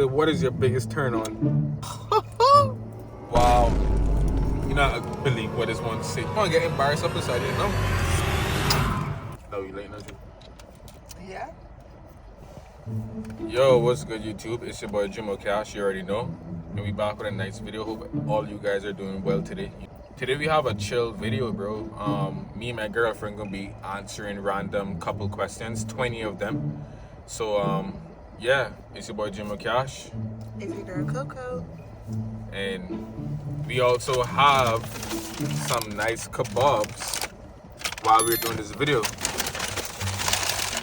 What is your biggest turn on? Wow. You not believe what this one say. I'm gonna get embarrassed up inside you know? No, you late, nothing. Yeah. Yo, what's good YouTube? It's your boy Jim Cash, you already know. And we back with a nice video. Hope all you guys are doing well today. Today we have a chill video, bro. Me and my girlfriend gonna be answering random couple questions, 20 of them. So yeah, it's your boy Jim Cash. It's your girl Coco. And we also have some nice kebabs while we're doing this video.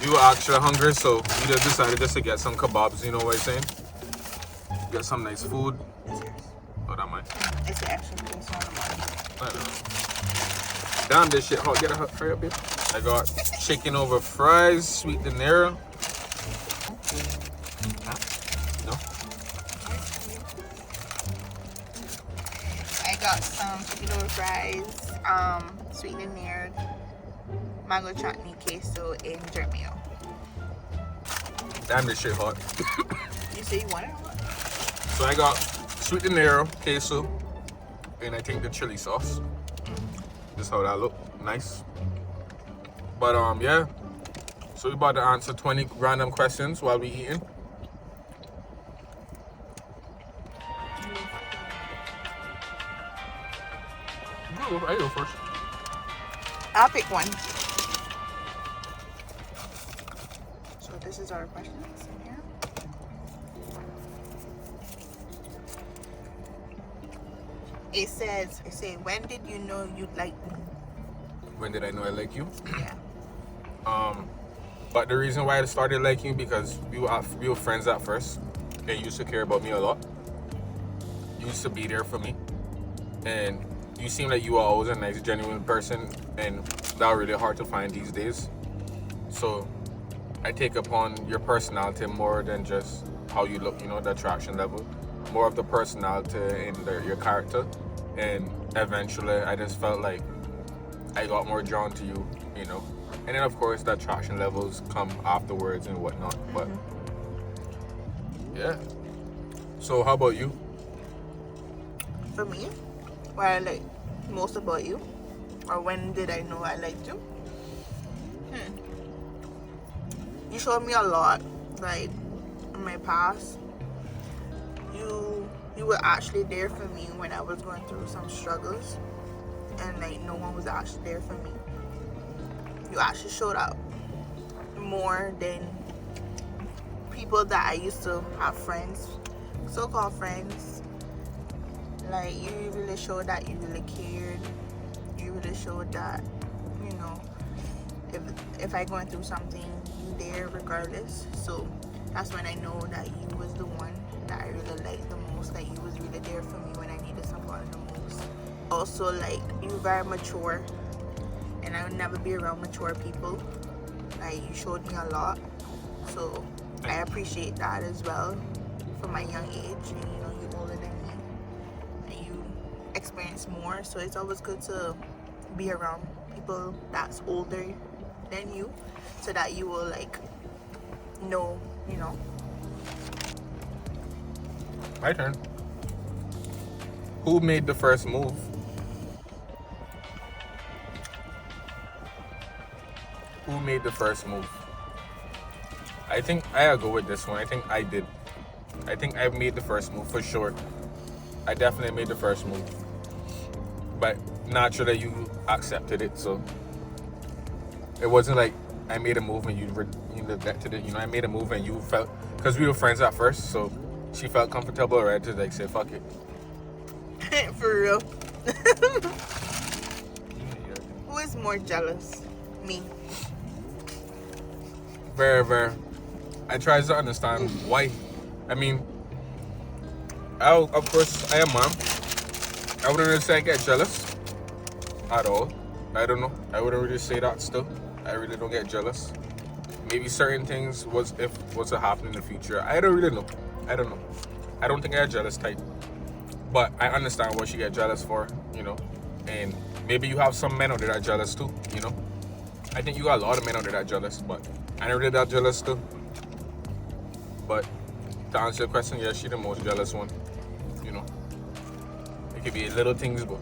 We were actually hungry, so we just decided just to get some kebabs, you know what I'm saying? Get some nice food. It's yours. Oh, that mine. It's the extra piece on the bottom. I know. Damn, this shit hot. Get a hurry up here. I got chicken over fries, sweet dinero. No? I got some chicken over fries, sweet and near, mango chutney, queso, and jerk mayo. Damn, this shit hot. You say you want it or what? So I got sweet dinero, queso, and I think the chili sauce. This is how that look. Nice. But yeah. So we about to answer 20 random questions while we eating. I go first. I'll pick one. So this is our questions in here. It says, when did you know you liked me? When did I know I like you? Yeah. But the reason why I started liking you because we were friends at first. And you used to care about me a lot. You used to be there for me. And you seem like you are always a nice, genuine person. And that's really hard to find these days. So I take upon your personality more than just how you look, you know, the attraction level. More of the personality and your character. And eventually I just felt like I got more drawn to you, you know. And then of course the attraction levels come afterwards and whatnot. But yeah. So how about you? For me, what I like most about you, or when did I know I liked you? You showed me a lot, like in my past. You were actually there for me when I was going through some struggles, and like no one was actually there for me. You actually showed up more than people that I used to have friends, so-called friends. Like you really showed that you really cared. You really showed that, you know, if I going through something, you there regardless. So that's when I know that you was the one that I really liked the most. Like you was really there for me when I needed somebody the most. Also, like you very mature, and I would never be around mature people. Like you showed me a lot, so I appreciate that as well. For my young age, and you know you're older than me, and you experience more. So it's always good to be around people that's older than you, so that you will like know, you know. My turn. Who made the first move? Who made the first move? I think I'll go with this one. I think I did. I think I made the first move for sure. I definitely made the first move. But naturally you accepted it, so it wasn't like I made a move and you neglected it. You know, I made a move and you felt, because we were friends at first, so she felt comfortable, right, to like say fuck it. For real. Who is more jealous? Me. Very, very. I try to understand why. I mean, of course, I am mom. I wouldn't really say I get jealous at all. I don't know. I wouldn't really say that still. I really don't get jealous. Maybe certain things was to happen in the future. I don't really know. I don't know. I don't think I get jealous type. But I understand what you get jealous for, you know. And maybe you have some men out there that are jealous too, you know. I think you got a lot of men out there that are jealous, but I never really that jealous too. But To answer your question, yes, she's the most jealous one. You know, it could be little things, but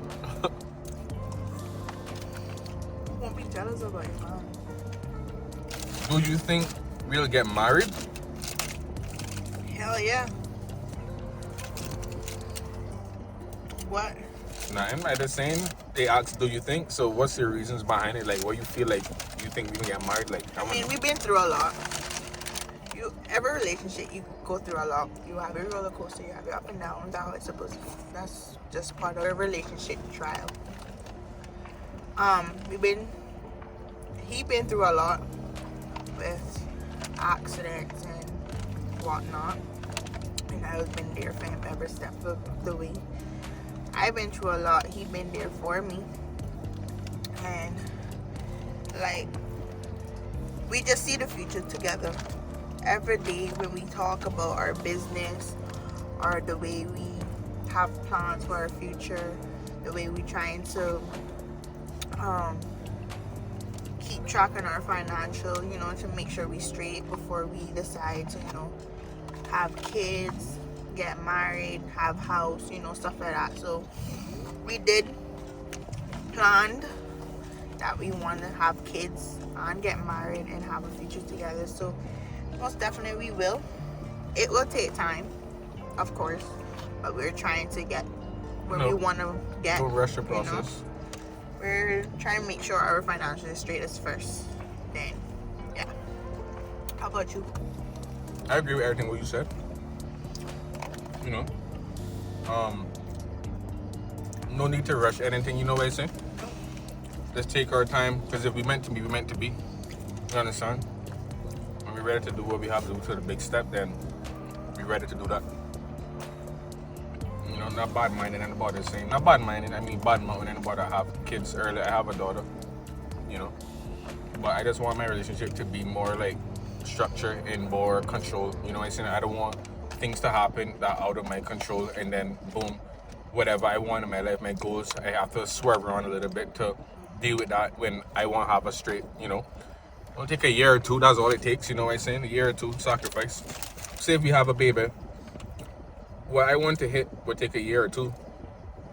Won't be jealous about your mom. do you think we'll get married? Hell yeah. What? Nothing. I just saying. They asked, "Do you think?" So, what's your reasons behind it? Like, what you feel like you think we can get married? Like, I mean, we've been through a lot. Every relationship you go through a lot. You have your roller coaster, you have your up and down. That's how it's supposed to be. That's just part of a relationship trial. He been through a lot with accidents and whatnot, and I've been there for him every step of the way. I've been through a lot. He been there for me, and like we just see the future together. Every day when we talk about our business or the way we have plans for our future, the way we trying to keep track on our financial, to make sure we straight before we decide to, have kids, get married, have house, stuff like that. So we did planned that we want to have kids and get married and have a future together. So most definitely we will. It will take time, of course, but we're trying to get where we want to get. Don't rush the process. We're trying to make sure our financial is straight as first. Then, yeah. How about you? I agree with everything what you said. No need to rush anything. You know what I say? Let's take our time, because if we meant to be, we meant to be. You understand? When we're ready to do what we have to do to the big step, then we're ready to do that. Not bad minding anybody saying. Not bad minding, I mean bad mouthing anybody that have kids early. I have a daughter, But I just want my relationship to be more like structure and more control. You know what I'm saying? I don't want things to happen that are out of my control, and then boom, whatever I want in my life, my goals, I have to swerve around a little bit to deal with that when I want to have a straight, It'll take a year or two, that's all it takes, you know what I'm saying? A year or two, sacrifice. Say if we have a baby, what I want to hit would take a year or two.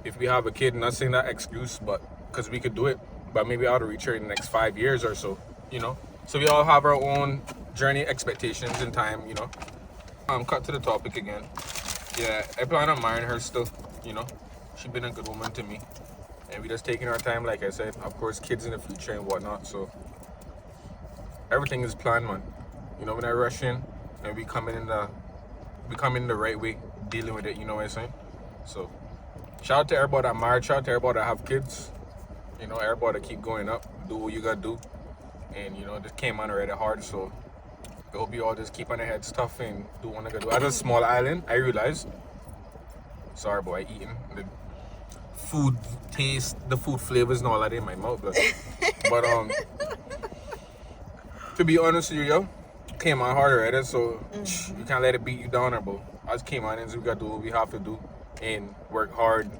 If we have a kid, not saying that excuse, but because we could do it, but maybe I'll reach her in the next 5 years or so, So we all have our own journey expectations and time, Cut to the topic again. Yeah, I plan on marrying her still, She's been a good woman to me. And we just taking our time, like I said. Of course, kids in the future and whatnot, so everything is planned, man. We're not rushing, and we coming in the right way, dealing with it, you know what I'm saying? So, shout out to everybody that married, shout out to everybody that have kids, everybody that keep going up, do what you gotta do, and this came on already hard, so I hope you all just keep on your heads tough and do what you gotta do. As a small island, I realized, sorry boy, eating, the food taste, the food flavors and all that in my mouth, but to be honest with you, yo, came on hard already, so you can't let it beat you down, bro. I just came on and so we gotta do what we have to do and work hard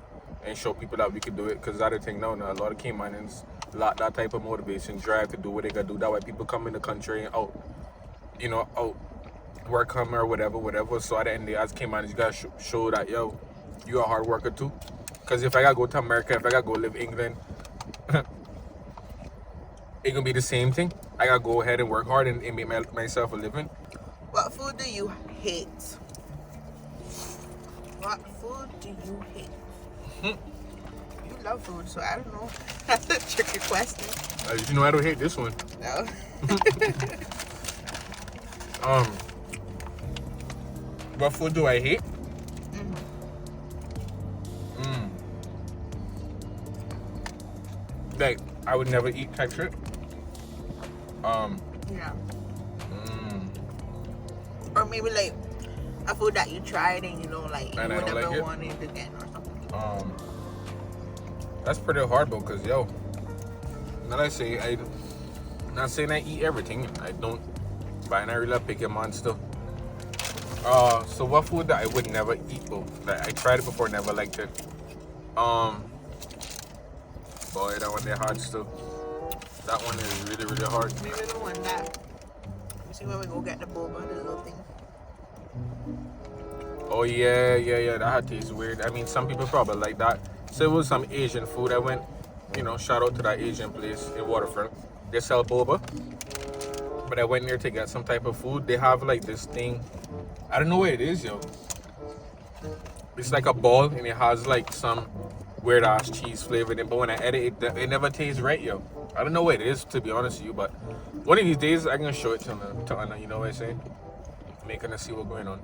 and show people that we can do it. Because the other thing now, a lot of Caymanians lack that type of motivation, drive to do what they gotta do. That's why people come in the country and out work home or whatever. So at the end of the day, as Caymanians, you gotta show that, yo, you a hard worker too. Because if I gotta go to America, if I gotta go live in England, it gonna be the same thing. I gotta go ahead and work hard and make myself a living. What food do you hate? What food do you hate? You love food, so I don't know. That's a tricky question. I don't hate this one. No. What food do I hate? Like, I would never eat type shit. Yeah. Or maybe like a food that you tried and you don't like, and you would never like want it again or something. That's pretty hard, bro. Cause yo, not I say I'm not saying I eat everything. I don't, but I really pick a monster. So what food that I would never eat, bro? That I tried it before, never liked it. Boy, that one there hard still. That one is really, really hard. Maybe the one that, you see when we go get the boba, the little thing. Oh yeah. That tastes weird. I mean, some people probably like that. So it was some Asian food. I went, shout out to that Asian place in Waterfront. They sell boba, but I went there to get some type of food. They have like this thing. I don't know what it is, yo. It's like a ball and it has like some weird ass cheese flavor in it. But when I edit it, it never tastes right, yo. I don't know what it is, to be honest with you, but one of these days I'm gonna show it to Anna. You know what I'm saying? Making her see what's going on.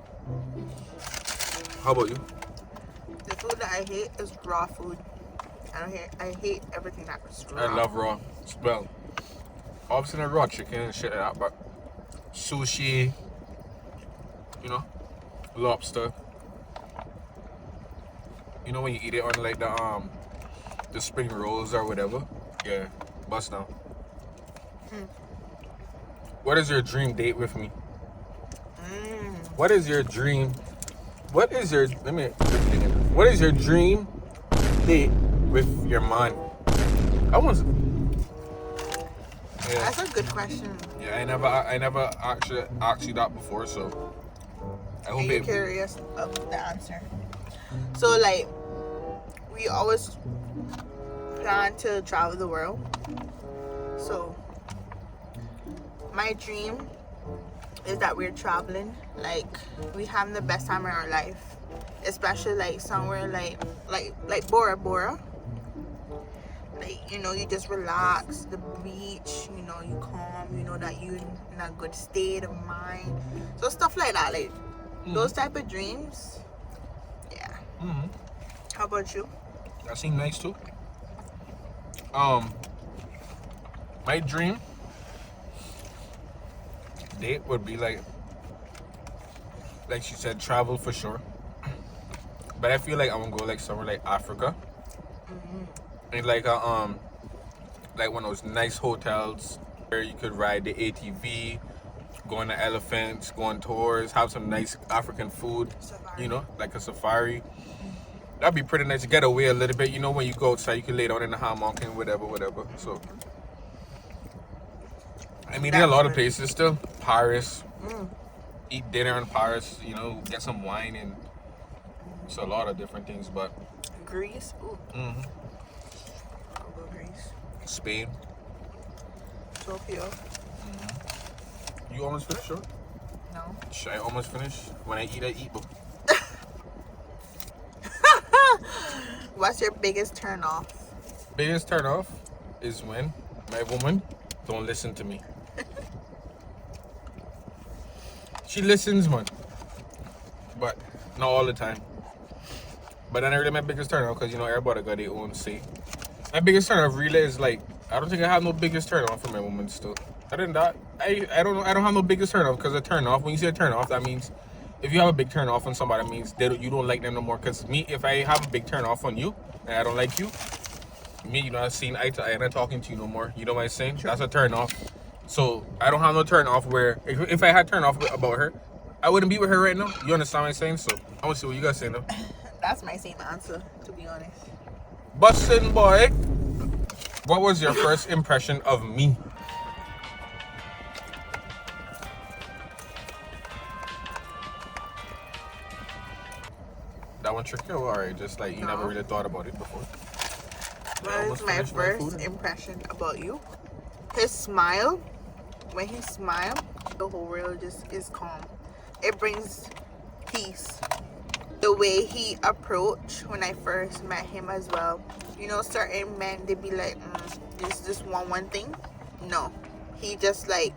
How about you? The food that I hate is raw food. I hate everything that's raw. I love raw. Well, obviously not raw chicken and shit like that, but sushi, lobster. You know when you eat it on like the spring rolls or whatever? Yeah, bust down. What is your dream date with me? What is your dream? What is your dream date with your man? Yeah. That's a good question. Yeah, I never actually asked you that before, so I hope I'm curious of the answer. So like, we always plan to travel the world. So my dream is that we're traveling, like we having the best time of our life, especially like somewhere like Bora Bora. Like, you just relax, the beach, you calm, that you're in a good state of mind. So stuff like that, like those type of dreams. Yeah. How about you? That seems nice too. My dream date would be like she said, travel for sure. But I feel like I want to go like somewhere like Africa. And like one of those nice hotels where you could ride the ATV, go on the elephants, go on tours, have some nice African food, Safari. like a safari. That'd be pretty nice to get away a little bit. When you go outside, you can lay down in the hammock and whatever. So, I mean, there are a lot of places still. Paris, eat dinner in Paris, get some wine, and it's a lot of different things, but... Greece? Ooh. I'll go Greece. Spain. Tokyo. You almost finished, or? No. Should I almost finish? When I eat, but... What's your biggest turn off? Biggest turn off is when my woman don't listen to me. She listens, man, but not all the time. But then I really my biggest turn off because everybody got their own say. My biggest turn off really is like I don't think I have no biggest turn off for my woman still. Other than that, I don't know. I don't have no biggest turn off because a turn off. When you say a turn off, that means if you have a big turn off on somebody, that means you don't like them no more. Because me, if I have a big turn off on you and I don't like you, me, not seeing eye to eye and not talking to you no more. You know what I'm saying? Sure. That's a turn off. So I don't have no turn off where if I had turn off about her, I wouldn't be with her right now. You understand what I'm saying? So I want to see what you guys saying though. That's my same answer, to be honest. Bustin' boy, what was your first impression of me? That one tricky or alright? Just like you never really thought about it before. What is my first impression about you? His smile. When he smiles, the whole world just is calm. It brings peace. The way he approached when I first met him as well. Certain men, they be like, this just one thing. No. He just like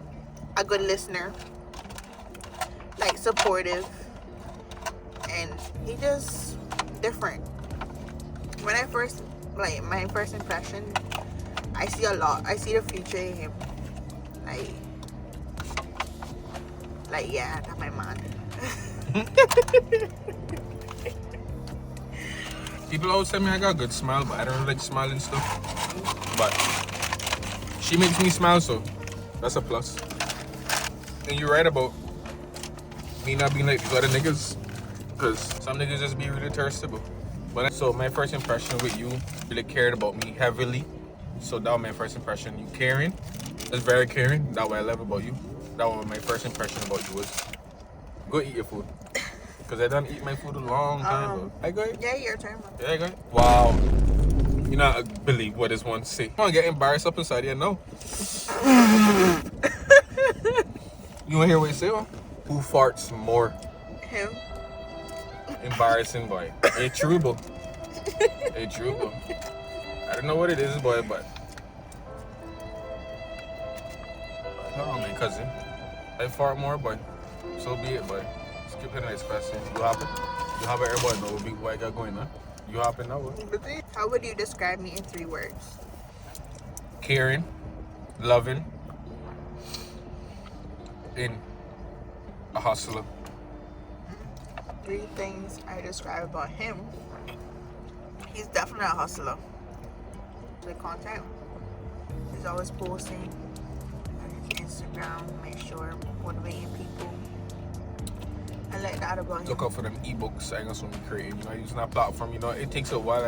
a good listener. Like supportive. And he just different. When I first, my first impression, I see a lot. I see the future in him. Yeah, that's my man. People always tell me I got a good smile, but I don't really like smiling stuff. But she makes me smile, so that's a plus. And you're right about me not being like these other niggas, because some niggas just be really thirstable. But so my first impression with you, really cared about me heavily. So that was my first impression. You caring, that's very caring. That's what I love about you. That was my first impression about you was go eat your food. Because I done eat my food a long time. I go ahead. Yeah, your turn. Yeah, I go ahead. Wow. You not believe what this one say. I'm gonna get embarrassed up inside here now. You wanna hear what he say? Who farts more? Him. Embarrassing, boy. It's true, bro. It's true, bro. I don't know what it is, boy, but hold on, my cousin. I fart more, boy. So be it, boy. Skip the next question. You hopping? You hopping? Everybody know what I got going on. You hopping now, boy? How would you describe me in 3 words? Caring, loving, and a hustler. 3 things I describe about him. He's definitely a hustler. The content. He's always posting on his Instagram, make sure motivating people. I like that about him. Look out for them ebooks. I got something creative. You know, using that platform. You know, it takes a while.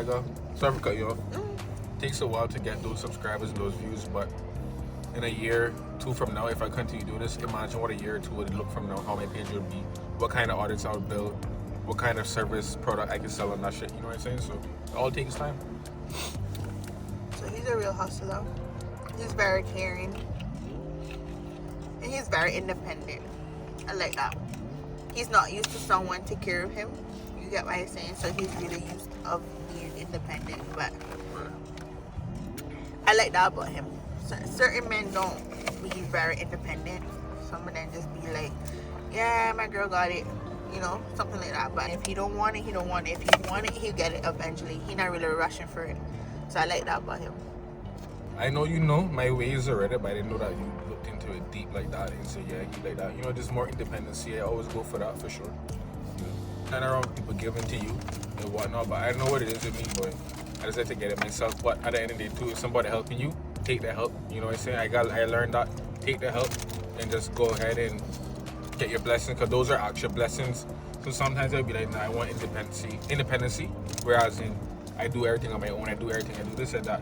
Sorry for cut you off. It takes a while to get those subscribers and those views, but in a year, 2 from now, if I continue doing this, imagine what a year or 2 would look from now, how my page would be, what kind of audience I would build, what kind of service product I can sell on that shit. You know what I'm saying? So it all takes time. So he's a real hustler. He's very caring. And he's very independent. I like that. He's not used to someone take care of him. You get what I'm saying? So he's really used of being independent. But I like that about him. Certain men don't be very independent. Some of them just be like, yeah, my girl got it. You know, something like that. But if he don't want it, he don't want it. If he want it, he'll get it eventually. He not really rushing for it. So I like that about him. I know you know my ways already, but I didn't know that you looked into it deep like that and say, yeah, he like that. You know, just more independency. I always go for that for sure. Not around people giving to you and whatnot, but I know what it is with me, boy. I just have to get it myself. But at the end of the day, too, if somebody helping you, take the help. You know what I'm saying? I learned that. Take the help and just go ahead and get your blessings, because those are actual blessings. So sometimes I'll be like, nah, I want independency. Whereas I do everything on my own. I do everything. I do this and that.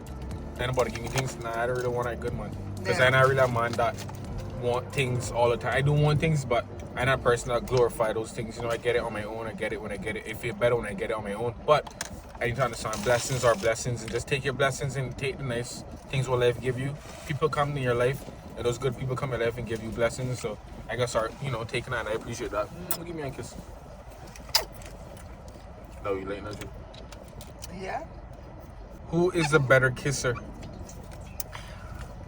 Then about to give me things, nah, I don't really want a good man. Because I'm not really a man that want things all the time. I do want things, but I'm not a person that glorify those things. You know, I get it on my own. I get it when I get it. It feels better when I get it on my own. But I need to understand blessings are blessings, and just take your blessings and take the nice things what life give you. People come in your life, and those good people come in your life and give you blessings. So I gotta start, taking that, and I appreciate that. Give me a kiss. No, you late, Najee? Yeah. Who is a better kisser?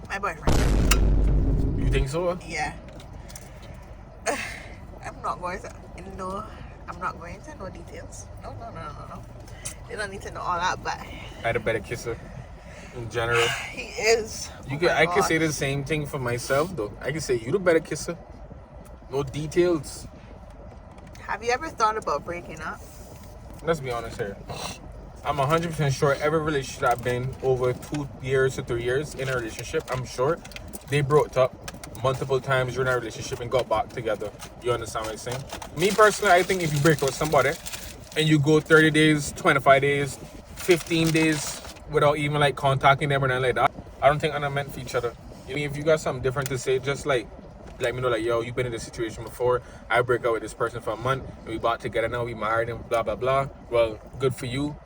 My boyfriend. You think so? Yeah. I'm not going to no details. No. They don't need to know all that, but I had a better kisser in general. He is. I can say the same thing for myself though. I can say you the better kisser. No details. Have you ever thought about breaking up? Let's be honest here. I'm 100% sure every relationship I've been over 2 years to 3 years in a relationship, I'm sure they broke up multiple times during that relationship and got back together. You understand what I'm saying? Me personally, I think if you break up with somebody and you go 30 days, 25 days, 15 days without even like contacting them or nothing like that, I don't think I'm meant for each other. I mean, if you got something different to say, just like let me know, like, yo, you've been in this situation before. I break up with this person for a month and we back together now, we married and blah blah blah. Well, good for you.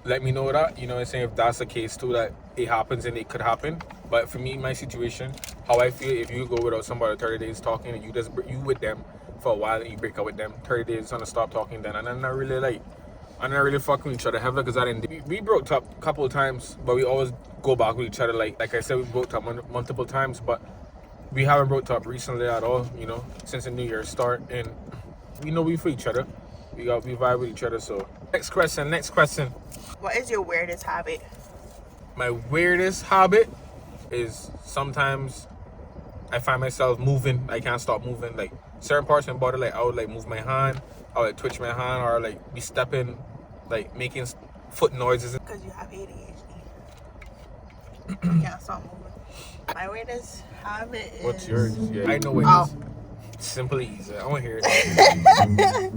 Let me know that, you know what I'm saying, if that's the case too, that it happens and it could happen. But for me, my situation, how I feel, if you go without somebody 30 days talking and you with them for a while and you break up with them, 30 days gonna stop talking then, and I'm not really fucking with each other heavily, because we broke up a couple of times, but we always go back with each other. Like I said, we broke up multiple times, but we haven't broke up recently at all, since the New Year's start, and we know we for each other. We vibe with each other. So next question. What is your weirdest habit? My weirdest habit is sometimes I find myself moving. I can't stop moving. Like certain parts of my body, like I would like move my hand, I would like twitch my hand, or like be stepping, like making foot noises. Because you have ADHD. You can't stop moving. My weirdest habit is... What's yours? Yeah, I know what it is. Simply easy. I want to hear it.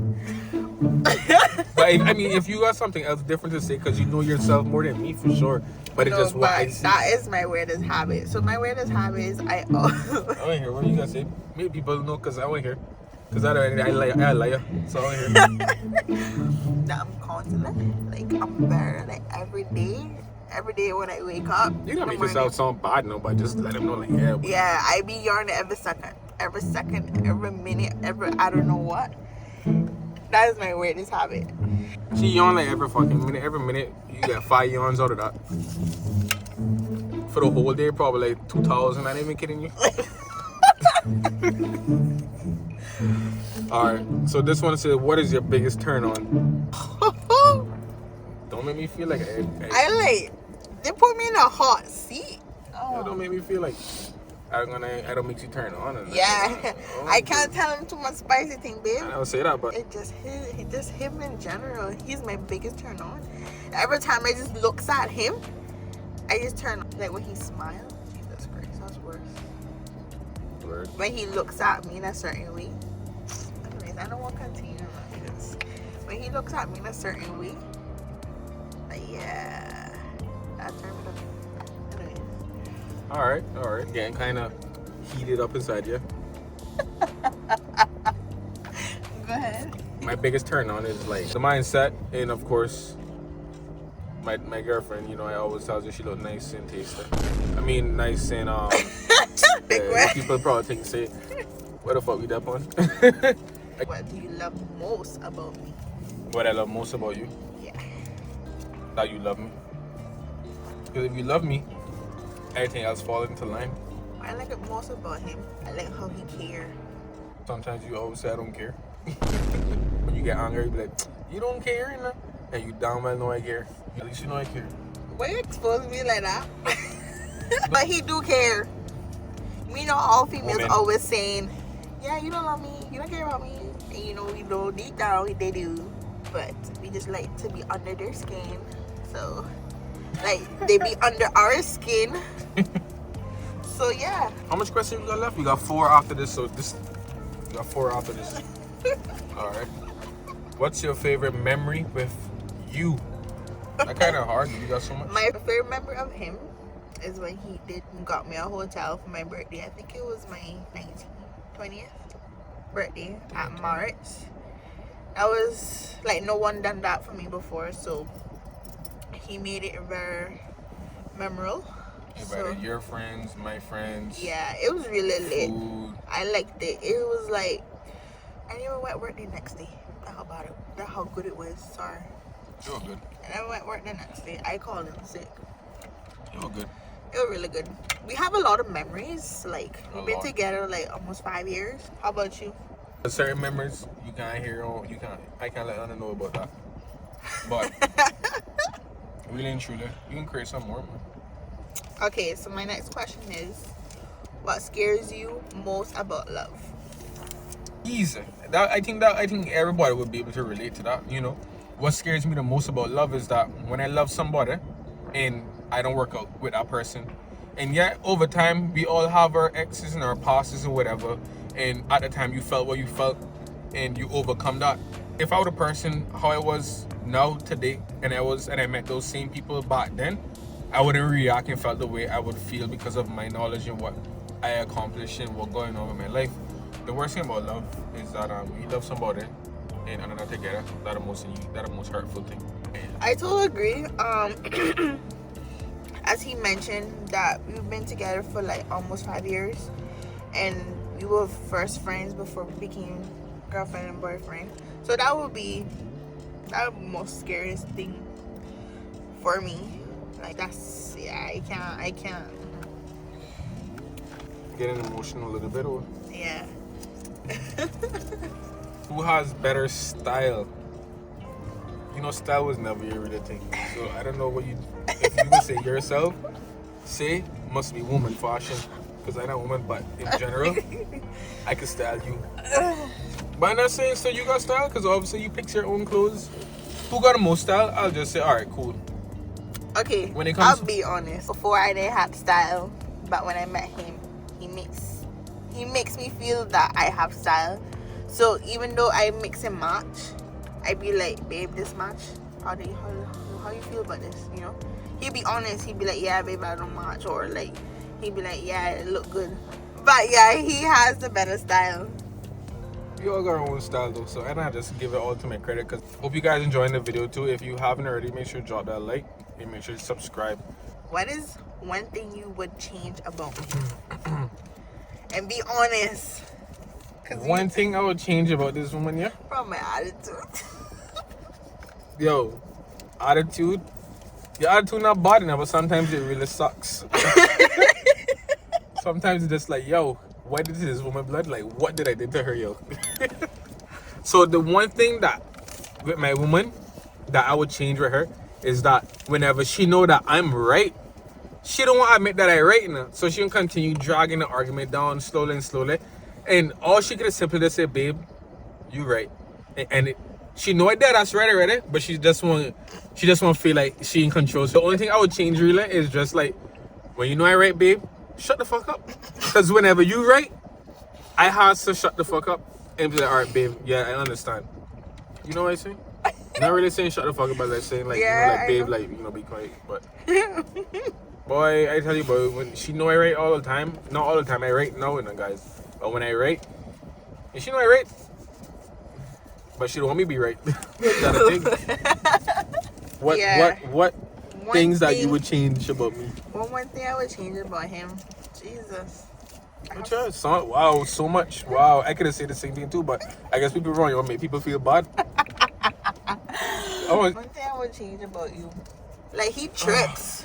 But if you got something else different to say, because you know yourself more than me for sure. But it's just what I see. That is my weirdest habit. So my weirdest habit is I want to hear what you got to say. Maybe people know, because I want to hear. Cause I lie. So I hear. That I'm confident. Like I'm very like every day when I wake up. You don't in the make yourself morning, sound bad, no, but just let them know, like, yeah. But yeah, I be yawning every second, every minute, every I don't know what. That is my weirdest habit. she yawn like every fucking minute. Every minute you get 5 yawns out of that. For the whole day, probably like 2,000. I ain't even kidding you. All right. So this one says, "What is your biggest turn on?" Don't make me feel like I like they put me in a hot seat. Don't make me feel like I don't make you turn on. And Yeah, I can't tell him too much spicy thing, babe. I don't say that, but It just him in general. He's my biggest turn on. Every time I just looks at him, I just turn on. Like when he smiles, Jesus Christ, that's worse. word. When he looks at me in a certain way. Anyways, I don't want to continue like this. When he looks at me in a certain way, like yeah, that turn me on. Anyways. All right. Getting kind of heated up inside you. Go ahead. My biggest turn on is like the mindset, and of course, my girlfriend. You know, I always tell her she look nice and tasty. I mean, nice and Big yeah, word. people probably think say, "What the fuck we that on?" What do you love most about me? What I love most about you, Yeah. that you love me. Because if you love me, everything else falls into line. What I like it most about him, I like how he cares. Sometimes you always say I don't care. When you get angry, you be like, "You don't care, you know?" And you damn well know I care. At least you know I care. Why you expose me like that? But he do care. We know all females Woman. always saying, yeah, you don't love me, you don't care about me. And you know deep down they do. But we just like to be under their skin. So, like, they be under our skin. So, yeah. How much questions we got left? We got 4 after this, so this. We got 4 after this. All right. What's your favorite memory with you? That kind of hard. You got so much. My favorite memory of him is when he got me a hotel for my birthday. I think it was my 20th birthday at March. That was like no one done that for me before, so he made it very memorable. Invited your friends, my friends. Yeah, it was really lit. Food. I liked it. It was like I didn't even went work the next day. That's how about it. That's how good it was. Sorry. You were good. And I went work the next day. I called in sick. You were good. It was really good. We have a lot of memories. Like we've been lot. together like almost 5 years. How about you? Certain memories you can't hear. I can't let Anna know about that. But really and truly, you can create some more, man. Okay, so my next question is, what scares you most about love? Easy. I think everybody would be able to relate to that. You know, what scares me the most about love is that when I love somebody, and I don't work out with that person, and yet over time we all have our exes and our passes or whatever, and at the time you felt what you felt, and you overcome that. If I were the person how I was now today, and I met those same people back then, I wouldn't react and felt the way I would feel because of my knowledge and what I accomplished and what going on in my life. The worst thing about love is that you love somebody and are not together. That's the most hurtful thing. I totally agree. As he mentioned that we've been together for like almost 5 years, and we were first friends before we became girlfriend and boyfriend. So that would be the most scariest thing for me. Like that's I can't. Getting emotional a little bit, or Yeah. who has better style? You know, style was never your real thing. So I don't know what you. If you would say yourself, say must be woman fashion, because I'm not woman, but in general, I could style you. But I'm not saying so you got style, because obviously you pick your own clothes. Who got the most style? I'll just say, all right, cool. Okay, When it comes I'll be honest. Before I didn't have style, but when I met him, he makes me feel that I have style. So even though I mix and match, I be like, babe, this match. How you feel about this? You know? He'd be honest. He'd be like, yeah, babe, I don't match, or like, he'd be like, yeah, it look good. But yeah, he has the better style. We all got our own style though, so I just give it all to my credit. Cause hope you guys enjoying the video too. If you haven't already, make sure to drop that like and make sure to subscribe. What is one thing you would change about me? And be honest. One thing I would change about this woman, yeah? From my attitude. Yo, attitude. Your attitude not bad enough, but sometimes it really sucks. Sometimes it's just like, yo, why did this woman blood? Like, what did I do to her, yo? So the one thing that with my woman that I would change with her is that whenever she know that I'm right, she don't want to admit that I right now. So she can continue dragging the argument down slowly and slowly. And all she could simply just say, babe, you right. And she know it that that's right already, but she just want to feel like she in control. So the only thing I would change really is just like, when you know I right, babe, shut the fuck up. Because whenever you right, I have to shut the fuck up and be like, all right, babe, yeah, I understand. You know what I'm saying? Not really saying shut the fuck up, but like saying like, yeah, you know, like, babe, like, you know, be quiet. But boy, I tell you, boy, when she know I right all the time, not all the time, I right now, guys. But when I right, and she know I right, but she don't want me to be right. That's the thing. What things that you would change about me? One thing I would change about him, Jesus. Wow, so much. Wow, I could have said the same thing too, but I guess people wrong. You want to make people feel bad. One thing I would change about you, like he trips.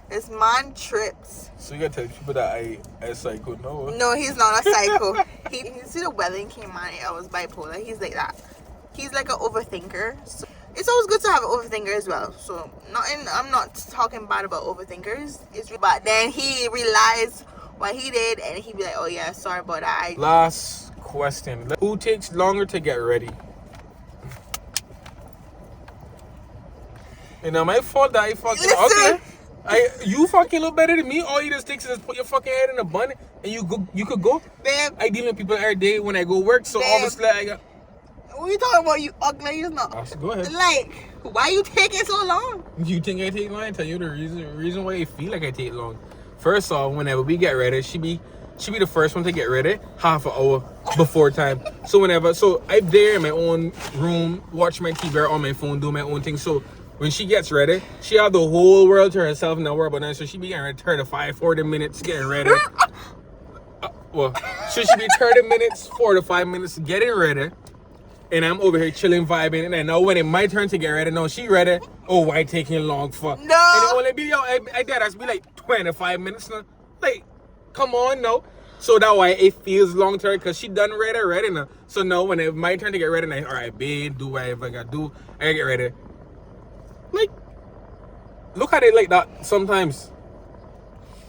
This man trips. So you gotta tell people that I psycho. No, he's not a psycho. He see the wedding came on. I was bipolar. He's like that. He's like an overthinker. So it's always good to have an overthinker as well. So I'm not talking bad about overthinkers. But then he realized what he did, and he be like, "Oh yeah, sorry about that." Last question: who takes longer to get ready? And now my fault that I fucking ugly. You fucking look better than me. All you just takes is put your fucking head in a bun and you could go. Babe, I deal with people every day when I go work, so babe, obviously I got. What you talking about? You ugly? You not. Go ahead. Like, why you taking so long? You think I take long? I tell you the reason why I feel like I take long. First off, whenever we get ready, she be the first one to get ready half an hour before time. So I'm there in my own room, watch my TV on my phone, do my own thing. So when she gets ready, she have the whole world to herself and not worry about that. So she be getting ready 40 minutes getting ready. So she be 30 minutes, 45 minutes getting ready. And I'm over here chilling, vibing. And I know when it's my turn to get ready, no, she ready. Oh, why taking long for? No. And it only be, I did be like 25 minutes now. Like, come on, no. So that why it feels long term, because she done ready now. So no, when it's my turn to get ready, like, all right, babe, do whatever I gotta do. I gotta get ready. Like, look at it like that sometimes.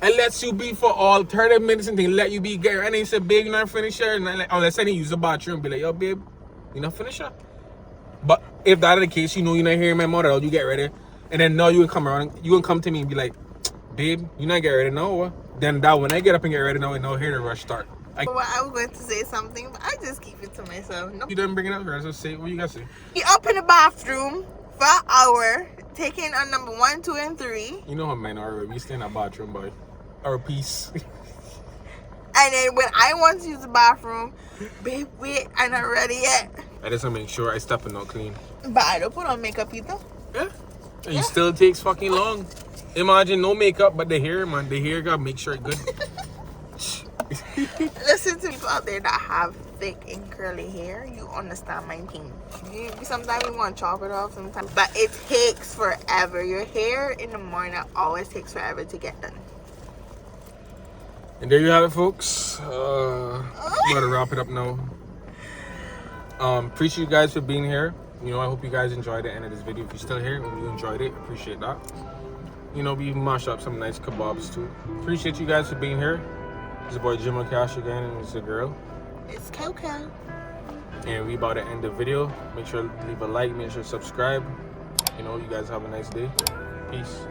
It lets you be for all 30 minutes and then let you be getting ready. And then you say, babe, you're not finished here. And like, unless I need to use the bathroom, be like, yo, babe, you're not finished up. But if that is the case, you know you're not hearing my mother, you get ready. And then now you can come around, you can come to me and be like, babe, you're not getting ready now. Then that when I get up and get ready now, and now hear the rush start. I was going to say something, but I just keep it to myself. No. You didn't bring it up, so say what you gotta say. He up in the bathroom for an hour, taking on number 1, 2, and 3. You know how men are, we stay in a bathroom, boy. Or a piece. And then when I want to use the bathroom, babe, wait, I'm not ready yet. I just want to make sure I step and not clean. But I don't put on makeup either. Yeah. And it still takes fucking long. Imagine no makeup, but the hair, man. The hair gotta make sure it's good. Listen to people out there that have thick and curly hair. You understand my pain. Sometimes we want to chop it off sometimes. But it takes forever. Your hair in the morning always takes forever to get done. And there you have it, folks. I'm gonna wrap it up now. Appreciate you guys for being here. You know, I hope you guys enjoyed the end of this video. If you're still here and you enjoyed it, appreciate that. You know, we mash up some nice kebabs too. Appreciate you guys for being here. It's your boy Jim Cash again, and it's the girl. It's Coco. And we about to end the video. Make sure to leave a like, make sure to subscribe. You know, you guys have a nice day. Peace.